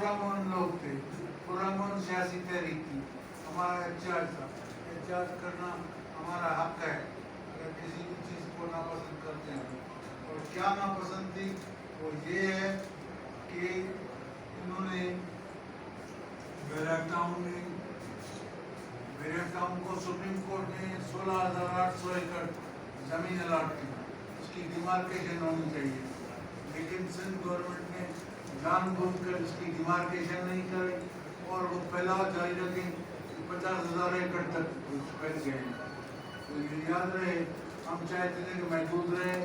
पुरअमन लोग थे, पुरअमन सियासी तहरीक थी, हमारा एहतजाज था। एहतजाज करना हमारा हक है अगर किसी भी चीज़ को नापसंद करते हैं। और क्या नापसंद थी वो ये है कि इन्होंने बैरक टाउन को सुप्रीम कोर्ट ने 16,800 एकड़ ज़मीन अलाट की, उसकी डिमार्केशन होनी चाहिए, लेकिन सिंध गवर्नमेंट ने जानबूझकर इसकी डिमार्केशन नहीं करी और वो फैलाव जारी रखे 50,000 एकड़ तक फैल गए। तो ये याद रहे, हम चाहते थे कि महदूद रहे,